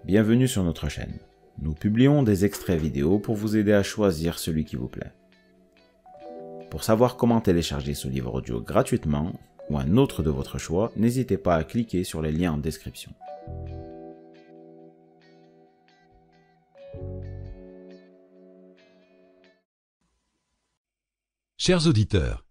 bienvenue sur notre chaîne. Nous publions des extraits vidéo pour vous aider à choisir celui qui vous plaît. Pour savoir comment télécharger ce livre audio gratuitement, ou un autre de votre choix, n'hésitez pas à cliquer sur les liens en description. Chers auditeurs,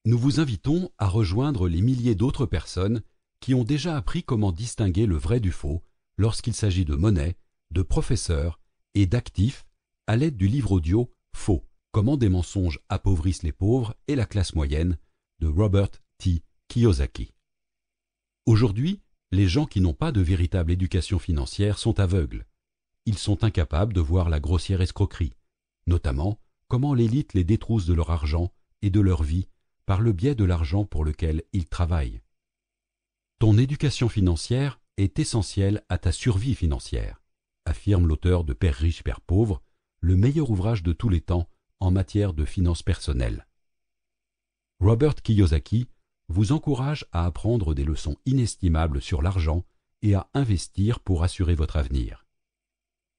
nous vous invitons à rejoindre les milliers d'autres personnes qui ont déjà appris comment distinguer le vrai du faux lorsqu'il s'agit de monnaie, de professeurs et d'actifs à l'aide du livre audio « Faux, comment des mensonges appauvrissent les pauvres et la classe moyenne » de Robert T. Kiyosaki. Aujourd'hui, les gens qui n'ont pas de véritable éducation financière sont aveugles. Ils sont incapables de voir la grossière escroquerie, notamment comment l'élite les détrousse de leur argent et de leur vie par le biais de l'argent pour lequel ils travaillent. Ton éducation financière est essentielle à ta survie financière, affirme l'auteur de Père riche, Père pauvre, le meilleur ouvrage de tous les temps en matière de finances personnelles. Robert Kiyosaki vous encourage à apprendre des leçons inestimables sur l'argent et à investir pour assurer votre avenir.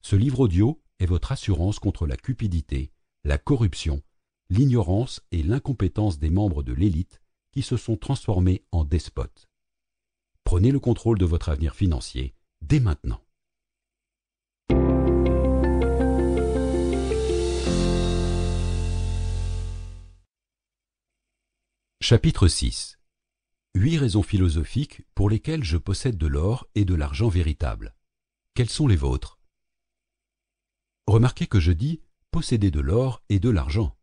Ce livre audio est votre assurance contre la cupidité, la corruption, l'ignorance et l'incompétence des membres de l'élite qui se sont transformés en despotes. Prenez le contrôle de votre avenir financier dès maintenant. Chapitre 6. 8 raisons philosophiques pour lesquelles je possède de l'or et de l'argent véritable. Quelles sont les vôtres? Remarquez que je dis posséder de l'or et de l'argent.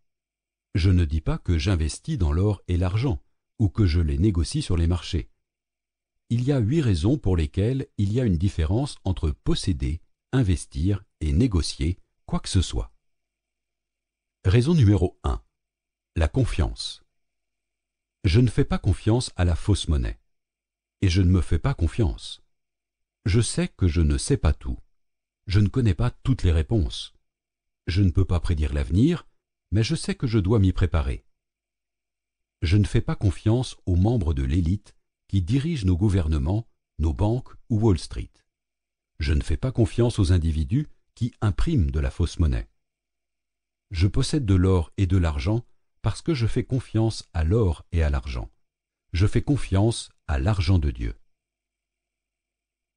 Je ne dis pas que j'investis dans l'or et l'argent, ou que je les négocie sur les marchés. Il y a 8 raisons pour lesquelles il y a une différence entre posséder, investir et négocier quoi que ce soit. Raison numéro 1. La confiance. Je ne fais pas confiance à la fausse monnaie. Et je ne me fais pas confiance. Je sais que je ne sais pas tout. Je ne connais pas toutes les réponses. Je ne peux pas prédire l'avenir, mais je sais que je dois m'y préparer. Je ne fais pas confiance aux membres de l'élite qui dirigent nos gouvernements, nos banques ou Wall Street. Je ne fais pas confiance aux individus qui impriment de la fausse monnaie. Je possède de l'or et de l'argent parce que je fais confiance à l'or et à l'argent. Je fais confiance à l'argent de Dieu.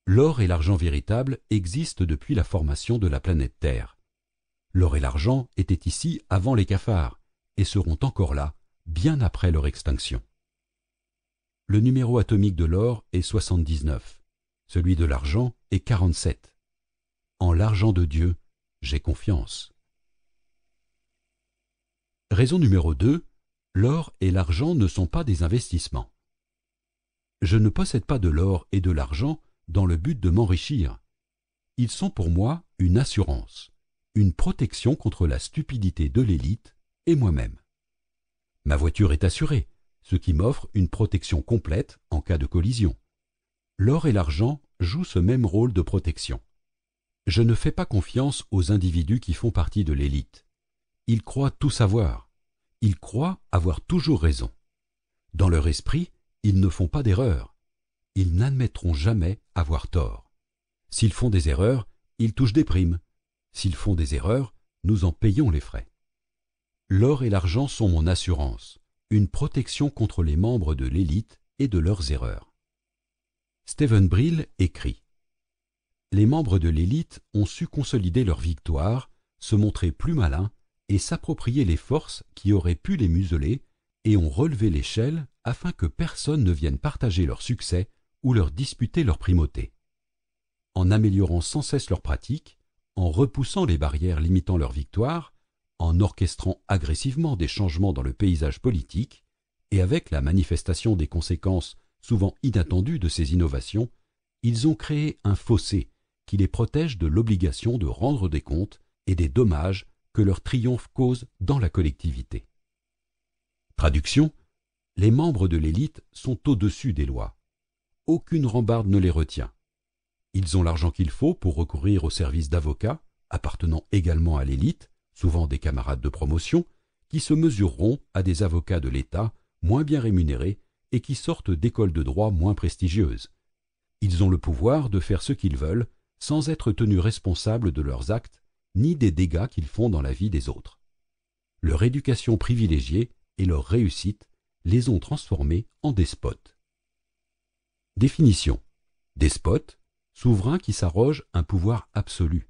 L'or et l'argent véritable existent depuis la formation de la planète Terre. L'or et l'argent étaient ici avant les cafards et seront encore là bien après leur extinction. Le numéro atomique de l'or est 79, celui de l'argent est 47. En l'argent de Dieu, j'ai confiance. Raison numéro 2, l'or et l'argent ne sont pas des investissements. Je ne possède pas de l'or et de l'argent dans le but de m'enrichir. Ils sont pour moi une assurance, une protection contre la stupidité de l'élite et moi-même. Ma voiture est assurée, ce qui m'offre une protection complète en cas de collision. L'or et l'argent jouent ce même rôle de protection. Je ne fais pas confiance aux individus qui font partie de l'élite. Ils croient tout savoir. Ils croient avoir toujours raison. Dans leur esprit, ils ne font pas d'erreurs. Ils n'admettront jamais avoir tort. S'ils font des erreurs, ils touchent des primes. S'ils font des erreurs, nous en payons les frais. L'or et l'argent sont mon assurance, une protection contre les membres de l'élite et de leurs erreurs. Stephen Brill écrit « Les membres de l'élite ont su consolider leur victoire, se montrer plus malins et s'approprier les forces qui auraient pu les museler et ont relevé l'échelle afin que personne ne vienne partager leur succès ou leur disputer leur primauté. En améliorant sans cesse leurs pratiques, en repoussant les barrières limitant leur victoire, en orchestrant agressivement des changements dans le paysage politique, et avec la manifestation des conséquences souvent inattendues de ces innovations, ils ont créé un fossé qui les protège de l'obligation de rendre des comptes et des dommages que leur triomphe cause dans la collectivité. Traduction, les membres de l'élite sont au-dessus des lois. Aucune rambarde ne les retient. Ils ont l'argent qu'il faut pour recourir aux services d'avocats, appartenant également à l'élite, souvent des camarades de promotion, qui se mesureront à des avocats de l'État moins bien rémunérés et qui sortent d'écoles de droit moins prestigieuses. Ils ont le pouvoir de faire ce qu'ils veulent sans être tenus responsables de leurs actes ni des dégâts qu'ils font dans la vie des autres. Leur éducation privilégiée et leur réussite les ont transformés en despotes. Définition. Despote, souverain qui s'arroge un pouvoir absolu,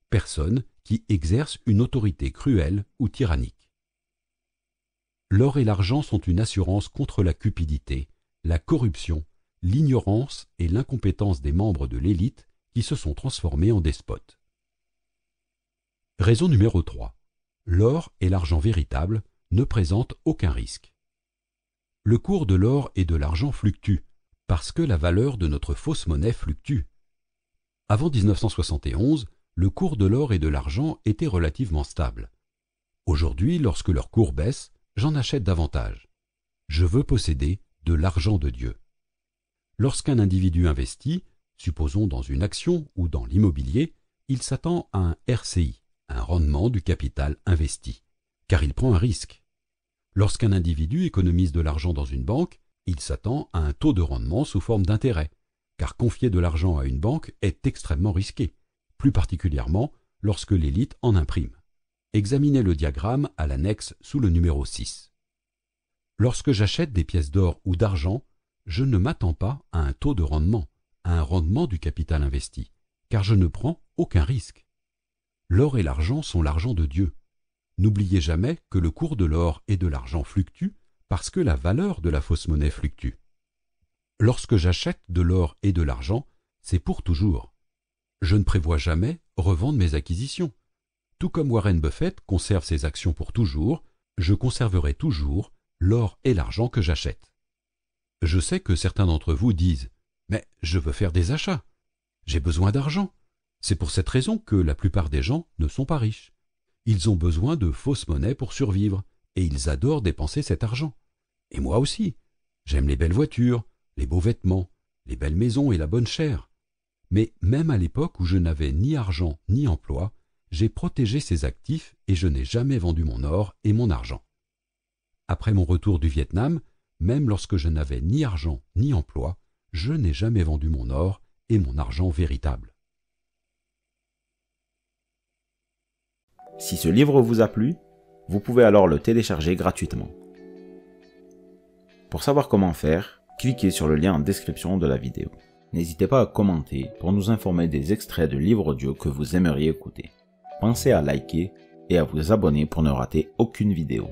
personne qui exerce une autorité cruelle ou tyrannique. L'or et l'argent sont une assurance contre la cupidité, la corruption, l'ignorance et l'incompétence des membres de l'élite qui se sont transformés en despotes. Raison numéro 3. L'or et l'argent véritable ne présentent aucun risque. Le cours de l'or et de l'argent fluctue, parce que la valeur de notre fausse monnaie fluctue. Avant 1971, le cours de l'or et de l'argent était relativement stable. Aujourd'hui, lorsque leur cours baisse, j'en achète davantage. Je veux posséder de l'argent de Dieu. Lorsqu'un individu investit, supposons dans une action ou dans l'immobilier, il s'attend à un RCI, un rendement du capital investi, car il prend un risque. Lorsqu'un individu économise de l'argent dans une banque, il s'attend à un taux de rendement sous forme d'intérêt, car confier de l'argent à une banque est extrêmement risqué, plus particulièrement lorsque l'élite en imprime. Examinez le diagramme à l'annexe sous le numéro 6. Lorsque j'achète des pièces d'or ou d'argent, je ne m'attends pas à un taux de rendement, à un rendement du capital investi, car je ne prends aucun risque. L'or et l'argent sont l'argent de Dieu. N'oubliez jamais que le cours de l'or et de l'argent fluctue parce que la valeur de la fausse monnaie fluctue. Lorsque j'achète de l'or et de l'argent, c'est pour toujours. Je ne prévois jamais revendre mes acquisitions. Tout comme Warren Buffett conserve ses actions pour toujours, je conserverai toujours l'or et l'argent que j'achète. Je sais que certains d'entre vous disent « Mais je veux faire des achats. J'ai besoin d'argent. » C'est pour cette raison que la plupart des gens ne sont pas riches. Ils ont besoin de fausses monnaies pour survivre, et ils adorent dépenser cet argent. Et moi aussi. J'aime les belles voitures, les beaux vêtements, les belles maisons et la bonne chère. Mais même à l'époque où je n'avais ni argent ni emploi, j'ai protégé ces actifs et je n'ai jamais vendu mon or et mon argent. Après mon retour du Vietnam, même lorsque je n'avais ni argent ni emploi, je n'ai jamais vendu mon or et mon argent véritable. Si ce livre vous a plu, vous pouvez alors le télécharger gratuitement. Pour savoir comment faire, cliquez sur le lien en description de la vidéo. N'hésitez pas à commenter pour nous informer des extraits de livres audio que vous aimeriez écouter. Pensez à liker et à vous abonner pour ne rater aucune vidéo.